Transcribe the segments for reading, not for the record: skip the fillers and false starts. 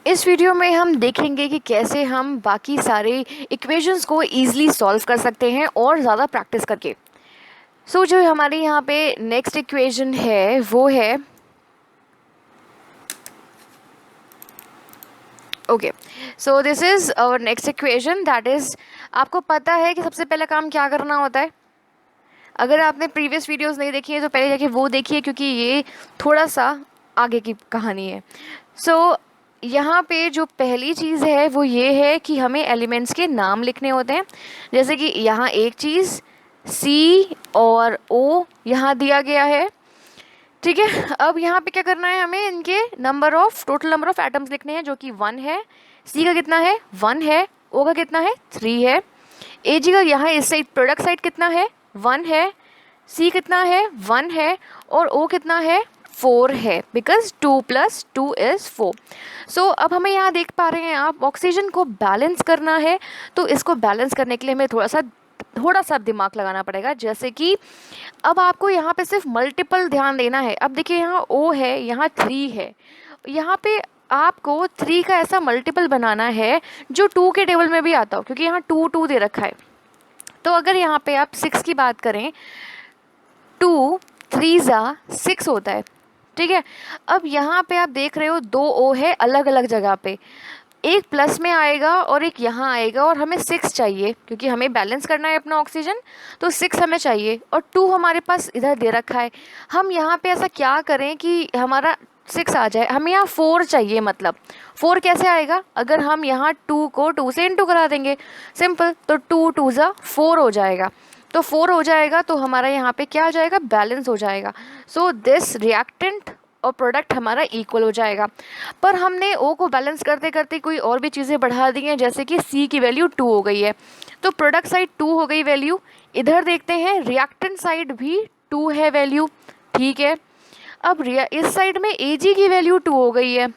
इस वीडियो में हम देखेंगे कि कैसे हम बाकी सारे इक्वेशंस को ईजिली सॉल्व कर सकते हैं और ज़्यादा प्रैक्टिस करके। जो हमारी यहाँ पे नेक्स्ट इक्वेशन है वो है okay. So this is our next equation, that is आपको पता है कि सबसे पहला काम क्या करना होता है। अगर आपने प्रीवियस वीडियोस नहीं देखी है तो पहले जाके वो देखिए, क्योंकि ये थोड़ा सा आगे की कहानी है। यहाँ पे जो पहली चीज़ है वो ये है कि हमें एलिमेंट्स के नाम लिखने होते हैं। जैसे कि यहाँ एक चीज़ C और O यहाँ दिया गया है, ठीक है। अब यहाँ पे क्या करना है, हमें इनके टोटल नंबर ऑफ एटम्स लिखने हैं, जो कि 1 है। C का कितना है, 1 है। O का कितना है, 3 है। AG का यहाँ इस साइड प्रोडक्ट साइड कितना है, 1 है। C कितना है, 1 है। और O कितना है, 4 है, बिकॉज 2 + 2 = 4। अब हमें यहाँ देख पा रहे हैं आप, ऑक्सीजन को बैलेंस करना है। तो इसको बैलेंस करने के लिए हमें थोड़ा सा दिमाग लगाना पड़ेगा। जैसे कि अब आपको यहाँ पे सिर्फ मल्टीपल ध्यान देना है। अब देखिए यहाँ O है, यहाँ 3 है। यहाँ पे आपको 3 का ऐसा मल्टीपल बनाना है जो 2 के टेबल में भी आता हो, क्योंकि यहाँ 2 2 दे रखा है। तो अगर यहाँ पे आप 6 की बात करें, 2 3 6 होता है, ठीक है। अब यहाँ पे आप देख रहे हो 2 O है अलग अलग जगह पे, एक प्लस में आएगा और एक यहाँ आएगा, और हमें 6 चाहिए क्योंकि हमें बैलेंस करना है अपना ऑक्सीजन। तो 6 हमें चाहिए और 2 हमारे पास इधर दे रखा है। हम यहाँ पे ऐसा क्या करें कि हमारा 6 आ जाए। हमें यहाँ 4 चाहिए, मतलब 4 कैसे आएगा, अगर हम यहाँ 2 को 2 से इंटू करा देंगे, सिंपल। तो 2 2 4 हो जाएगा। तो 4 हो जाएगा तो हमारा यहाँ पे क्या हो जाएगा, बैलेंस हो जाएगा। सो दिस रिएक्टेंट और प्रोडक्ट हमारा इक्वल हो जाएगा। पर हमने O को बैलेंस करते करते कोई और भी चीज़ें बढ़ा दी हैं, जैसे कि C की वैल्यू 2 हो गई है, तो प्रोडक्ट साइड 2 हो गई वैल्यू। इधर देखते हैं रिएक्टेंट साइड भी 2 है वैल्यू, ठीक है। अब इस साइड में Ag की वैल्यू 2 हो गई है।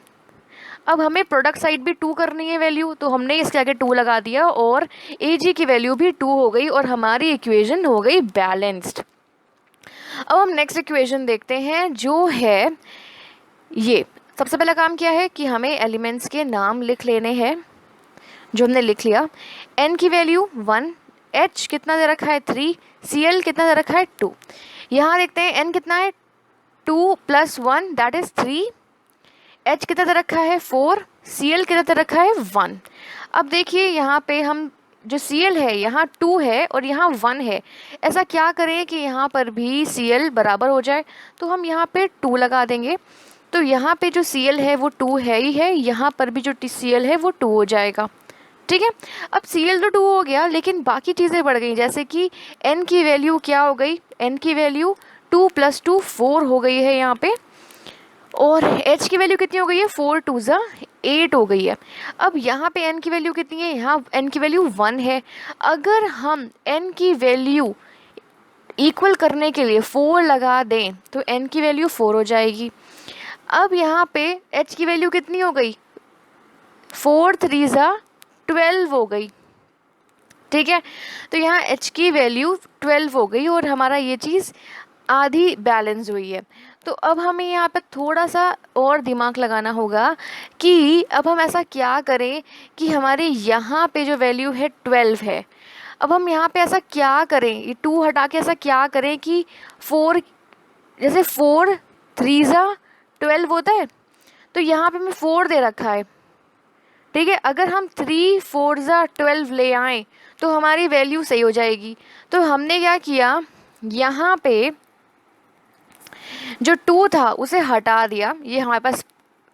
अब हमें प्रोडक्ट साइड भी 2 करनी है वैल्यू, तो हमने इसके आगे 2 लगा दिया और Ag की वैल्यू भी 2 हो गई और हमारी इक्वेशन हो गई बैलेंस्ड। अब हम नेक्स्ट इक्वेशन देखते हैं, जो है ये। सबसे पहला काम क्या है कि हमें एलिमेंट्स के नाम लिख लेने हैं, जो हमने लिख लिया। N की वैल्यू 1, H कितना दे रखा है 3, Cl कितना दे रखा है 2। यहाँ देखते हैं N कितना है 2 + 1 दैट इज़ 3, H कितना दे रखा है 4, Cl कितना दे रखा है 1। अब देखिए यहाँ पे हम जो Cl है यहाँ 2 है और यहाँ 1 है, ऐसा क्या करें कि यहाँ पर भी Cl बराबर हो जाए। तो हम यहाँ पे 2 लगा देंगे, तो यहाँ पे जो Cl है वो 2 है ही है, यहाँ पर भी जो Cl है वो 2 हो जाएगा, ठीक है। अब Cl तो 2 हो गया, लेकिन बाकी चीज़ें बढ़ गई, जैसे कि N की वैल्यू क्या हो गई, N की वैल्यू 2 + 2 4 हो गई है यहाँ पे। और H की वैल्यू कितनी हो गई है, 4 2 8 हो गई है। अब यहाँ पे N की वैल्यू कितनी है, यहाँ N की वैल्यू 1 है। अगर हम N की वैल्यू इक्वल करने के लिए 4 लगा दें तो N की वैल्यू 4 हो जाएगी। अब यहाँ पे H की वैल्यू कितनी हो गई, 4 3 12 हो गई, ठीक है। तो यहाँ H की वैल्यू 12 हो गई और हमारा ये चीज़ आधी बैलेंस हुई है। तो अब हमें यहाँ पे थोड़ा सा और दिमाग लगाना होगा कि अब हम ऐसा क्या करें कि हमारे यहाँ पे जो वैल्यू है 12 है। अब हम यहाँ पे ऐसा क्या करें, ये 2 हटा के ऐसा क्या करें कि 4, जैसे 4 3 12 होता है, तो यहाँ पे हमें 4 दे रखा है, ठीक है। अगर हम 3 4 12 ले आएँ तो हमारी वैल्यू सही हो जाएगी। तो हमने क्या किया, यहाँ पे जो 2 था उसे हटा दिया। ये हमारे पास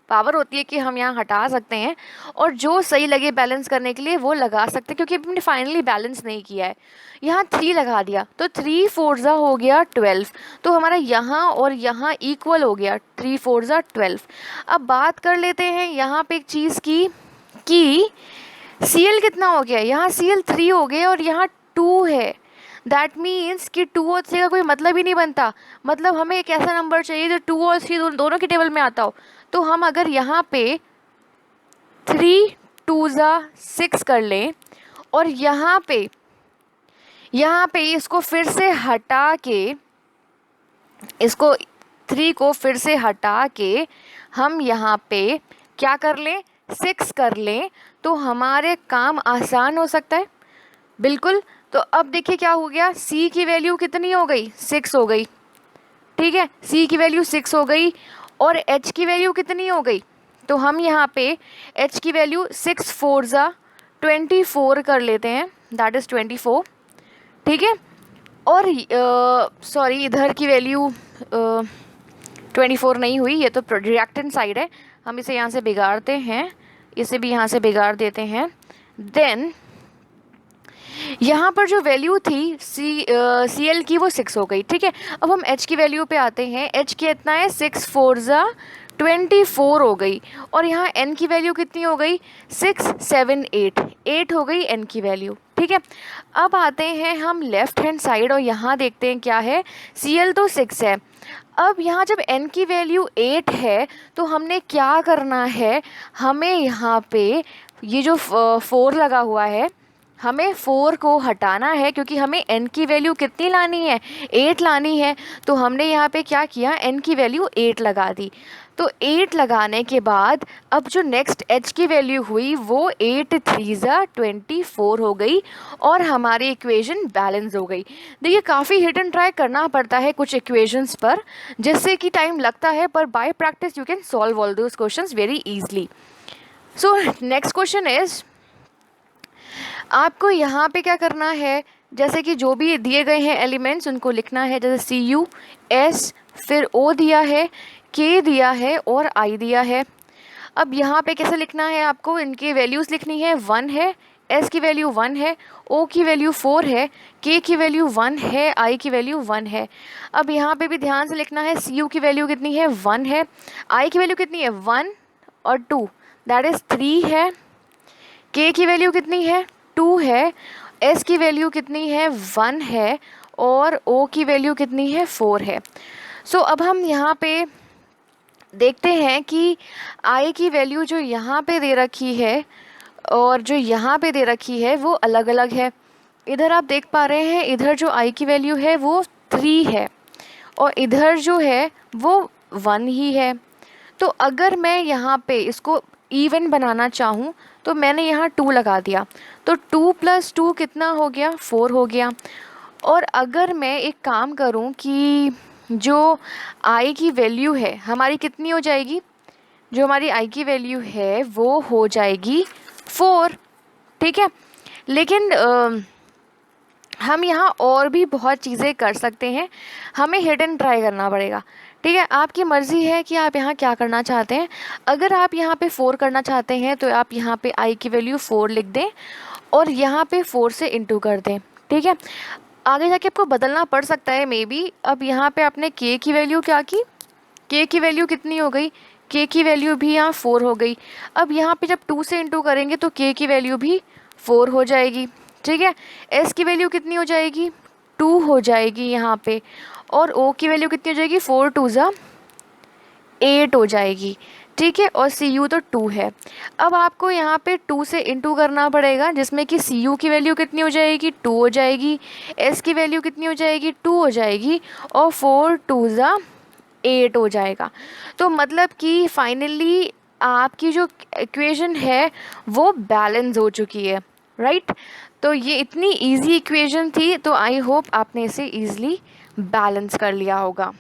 पावर होती है कि हम यहाँ हटा सकते हैं और जो सही लगे बैलेंस करने के लिए वो लगा सकते हैं, क्योंकि हमने फाइनली बैलेंस नहीं किया है। यहाँ 3 लगा दिया तो 3 4 हो गया 12, तो हमारा यहाँ और यहाँ इक्वल हो गया, 3 4 12। अब बात कर लेते हैं यहाँ पे एक चीज़ की कि Cl कितना हो गया, यहाँ Cl 3 हो गए और यहाँ 2 है। दैट मीन्स कि 2 और 3 का कोई मतलब ही नहीं बनता। मतलब हमें एक ऐसा नंबर चाहिए जो 2 और 3 दोनों के टेबल में आता हो। तो हम अगर यहाँ पे 3 2 6 कर लें और यहाँ पे इसको फिर से हटा के, इसको 3 को फिर से हटा के हम यहाँ पे क्या कर लें, 6 कर लें तो हमारे काम आसान हो सकता है। बिल्कुल। तो अब देखिए क्या हो गया, C की वैल्यू कितनी हो गई, 6 हो गई। ठीक है, C की वैल्यू 6 हो गई और H की वैल्यू कितनी हो गई, तो हम यहाँ पे H की वैल्यू 6 4 ज़ा 24 कर लेते हैं, दैट इज़ 24। ठीक है, और सॉरी इधर की वैल्यू 24 नहीं हुई, ये तो रिएक्टेंट साइड है, हम इसे यहाँ से बिगाड़ते हैं, इसे भी यहाँ से बिगाड़ देते हैं। देन यहाँ पर जो वैल्यू थी सी एल की वो 6 हो गई। ठीक है, अब हम H की वैल्यू पे आते हैं। H कितना है, 6 4 ज़ा 24 हो गई और यहाँ N की वैल्यू कितनी हो गई, 6 7 8 हो गई N की वैल्यू। ठीक है, अब आते हैं हम लेफ्ट हैंड साइड और यहाँ देखते हैं क्या है, Cl तो 6 है। अब यहाँ जब N की वैल्यू 8 है तो हमने क्या करना है, हमें यहाँ पे ये जो 4 लगा हुआ है, हमें 4 को हटाना है क्योंकि हमें N की वैल्यू कितनी लानी है, 8 लानी है। तो हमने यहाँ पे क्या किया, N की वैल्यू 8 लगा दी। तो 8 लगाने के बाद अब जो नेक्स्ट H की वैल्यू हुई वो 8 3 ज़ा 24 हो गई और हमारी इक्वेशन बैलेंस हो गई। देखिए काफ़ी हिट एंड ट्राई करना पड़ता है कुछ इक्वेशंस पर, जिससे कि टाइम लगता है, पर bye practice you can solve all those questions very easily. So next question is, आपको यहाँ पे क्या करना है, जैसे कि जो भी दिए गए हैं एलिमेंट्स उनको लिखना है, जैसे CU S फिर O दिया है, K दिया है और I दिया है। अब यहाँ पे कैसे लिखना है, आपको इनकी वैल्यूज़ लिखनी है, 1 है, S की वैल्यू 1 है, O की वैल्यू 4 है, K की वैल्यू 1 है, I की वैल्यू 1 है। अब यहाँ पे भी ध्यान से लिखना है, CU की वैल्यू कितनी है, 1 है, I की वैल्यू कितनी है, 1 और 2 दैट इज़ 3 है, K की वैल्यू कितनी है, 2 है, S की वैल्यू कितनी है, 1 है और O की वैल्यू कितनी है, 4 है। सो अब हम यहाँ पे देखते हैं कि I की वैल्यू जो यहाँ पे दे रखी है और जो यहाँ पे दे रखी है वो अलग अलग है। इधर आप देख पा रहे हैं, इधर जो I की वैल्यू है वो 3 है और इधर जो है वो 1 ही है। तो अगर मैं यहाँ पे इसको इवन बनाना चाहूँ तो मैंने यहाँ 2 लगा दिया, तो 2 + 2 कितना हो गया, 4 हो गया। और अगर मैं एक काम करूँ कि जो I की वैल्यू है हमारी कितनी हो जाएगी, जो हमारी I की वैल्यू है वो हो जाएगी 4। ठीक है, लेकिन हम यहाँ और भी बहुत चीज़ें कर सकते हैं, हमें हिट एंड ट्राई करना पड़ेगा। ठीक है, आपकी मर्ज़ी है कि आप यहाँ क्या करना चाहते हैं। अगर आप यहाँ पे 4 करना चाहते हैं तो आप यहाँ पे I की वैल्यू 4 लिख दें और यहाँ पे 4 से इंटू कर दें। ठीक है, आगे जाके आपको बदलना पड़ सकता है मे बी। अब यहाँ पे आपने K की वैल्यू क्या की, K की वैल्यू कितनी हो गई, K की वैल्यू भी यहाँ 4 हो गई। अब यहाँ पे जब 2 से इंटू करेंगे तो K की वैल्यू भी 4 हो जाएगी। ठीक है, S की वैल्यू कितनी हो जाएगी, 2 हो जाएगी यहाँ पे, और O की वैल्यू कितनी हो जाएगी, 4 2 ज़ा 8 हो जाएगी। ठीक है, और CU तो 2 है। अब आपको यहाँ पे 2 से इंटू करना पड़ेगा, जिसमें कि CU की वैल्यू कितनी हो जाएगी, 2 हो जाएगी, S की वैल्यू कितनी हो जाएगी, 2 हो जाएगी, और 4 2 ज़ा 8 हो जाएगा। तो मतलब कि फाइनली आपकी जो इक्वेशन है वो बैलेंस हो चुकी है, राइट। तो ये इतनी इजी इक्वेशन थी, तो आई होप आपने इसे इजीली बैलेंस कर लिया होगा।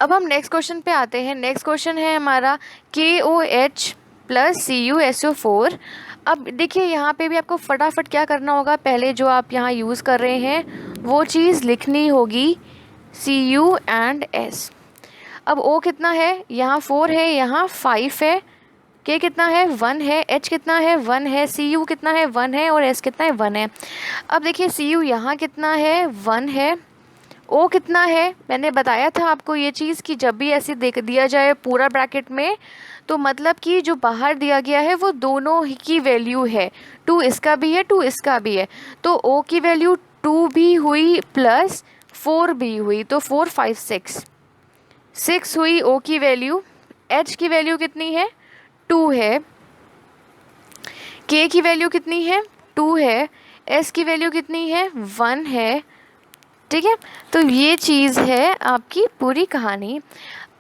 अब हम नेक्स्ट क्वेश्चन पे आते हैं। नेक्स्ट क्वेश्चन है हमारा KOH + CuSO4। अब देखिए यहाँ पे भी आपको फटाफट क्या करना होगा, पहले जो आप यहाँ यूज़ कर रहे हैं वो चीज़ लिखनी होगी, Cu and S। अब O कितना है, यहाँ 4 है, यहाँ 5 है, K कितना है, 1 है, H कितना है, 1 है, Cu कितना है, 1 है, और S कितना है, 1 है। अब देखिए Cu यहाँ कितना है, 1 है, O कितना है, मैंने बताया था आपको ये चीज़ कि जब भी ऐसे देख दिया जाए पूरा ब्रैकेट में तो मतलब कि जो बाहर दिया गया है वो दोनों ही की वैल्यू है, 2 इसका भी है, 2 इसका भी है। तो O की वैल्यू 2 भी हुई प्लस 4 भी हुई, तो 4 5 6 हुई O की वैल्यू। H की वैल्यू कितनी है, 2 है, K की वैल्यू कितनी है, 2 है, S की वैल्यू कितनी है, 1 है। ठीक है, तो ये चीज़ है आपकी पूरी कहानी।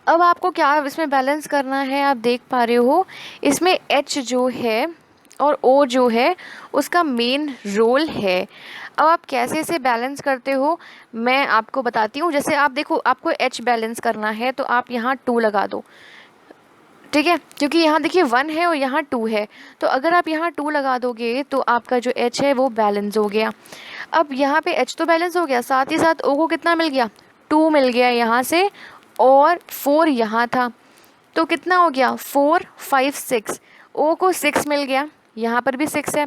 अब आपको क्या इसमें बैलेंस करना है, आप देख पा रहे हो इसमें H जो है और O जो है उसका मेन रोल है। अब आप कैसे इसे बैलेंस करते हो मैं आपको बताती हूँ। जैसे आप देखो, आपको H बैलेंस करना है तो आप यहाँ 2 लगा दो, ठीक है, क्योंकि यहाँ देखिए 1 है और यहाँ 2 है, तो अगर आप यहाँ 2 लगा दोगे तो आपका जो H है वो बैलेंस हो गया। अब यहाँ पे H तो बैलेंस हो गया, साथ ही साथ O को कितना मिल गया, 2 मिल गया यहाँ से, और 4 यहाँ था, तो कितना हो गया 4 5 6। O को 6 मिल गया, यहाँ पर भी 6 है।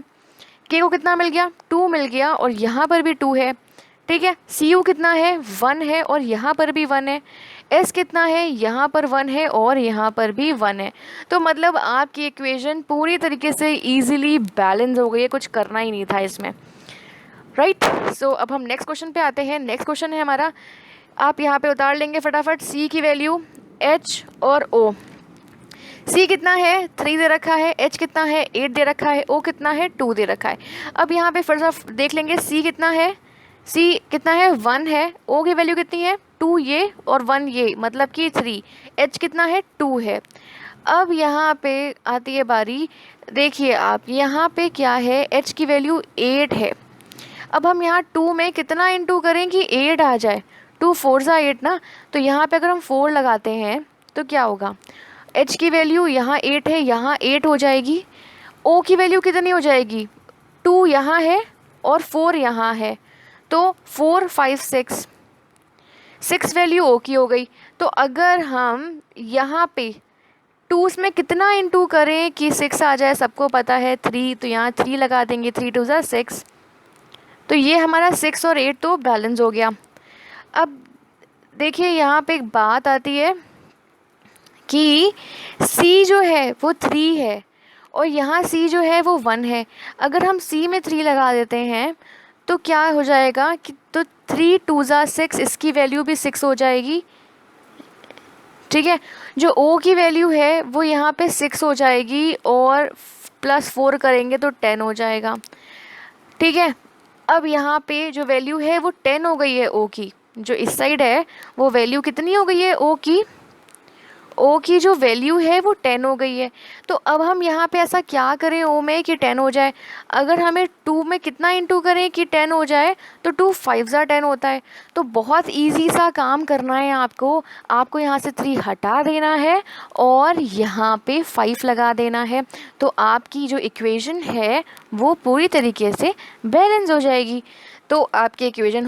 K को कितना मिल गया, 2 मिल गया और यहाँ पर भी 2 है, ठीक है। CU कितना है, 1 है और यहाँ पर भी 1 है। S कितना है, यहाँ पर 1 है और यहाँ पर भी 1 है। तो मतलब आपकी इक्वेशन पूरी तरीके से इजीली बैलेंस हो गई है, कुछ करना ही नहीं था इसमें, राइट। सो अब हम नेक्स्ट क्वेश्चन पे आते हैं। नेक्स्ट क्वेश्चन है हमारा, आप यहाँ पे उतार लेंगे फटाफट C की वैल्यू, H और O। C कितना है, 3 दे रखा है, H कितना है, 8 दे रखा है, O कितना है, 2 दे रखा है। अब यहाँ पे फिर से देख लेंगे C कितना है, C कितना है, 1 है, O की वैल्यू कितनी है, 2 ये और 1 ये, मतलब कि 3। H कितना है, 2 है। अब यहाँ पे आती है बारी, देखिए आप यहाँ पे क्या है, H की वैल्यू 8 है। अब हम यहाँ 2 में कितना इंटू करें कि 8 आ जाए, 2 4 ज़ा 8 ना, तो यहाँ पे अगर हम 4 लगाते हैं तो क्या होगा, H की वैल्यू यहाँ 8 है, यहाँ 8 हो जाएगी। O की वैल्यू कितनी हो जाएगी, 2 यहाँ है और 4 यहाँ है, तो 4 5 6, 6 वैल्यू O की हो गई। तो अगर हम यहाँ पे 2 में कितना इंटू करें कि 6 आ जाए, सबको पता है 3, तो यहाँ 3 लगा देंगे, 3 2 ज़ा 6, तो ये हमारा 6 और 8 तो बैलेंस हो गया। अब देखिए यहाँ पे एक बात आती है कि C जो है वो 3 है और यहाँ C जो है वो 1 है। अगर हम C में 3 लगा देते हैं तो क्या हो जाएगा कि, तो 3 2 ज़ा 6, इसकी वैल्यू भी 6 हो जाएगी, ठीक है। जो O की वैल्यू है वो यहाँ पे 6 हो जाएगी और +4 करेंगे तो 10 हो जाएगा, ठीक है। अब यहाँ पे जो वैल्यू है वो 10 हो गई है O की, जो इस साइड है वो वैल्यू कितनी हो गई है O की जो वैल्यू है वो 10 हो गई है। तो अब हम यहाँ पे ऐसा क्या करें O में कि 10 हो जाए, अगर हमें 2 में कितना इंटू करें कि 10 हो जाए, तो 2 5 ज़ा 10 होता है। तो बहुत इजी सा काम करना है आपको यहाँ से 3 हटा देना है और यहाँ पे 5 लगा देना है, तो आपकी जो इक्वेशन है वो पूरी तरीके से बैलेंस हो जाएगी। तो आपकी इक्वेशन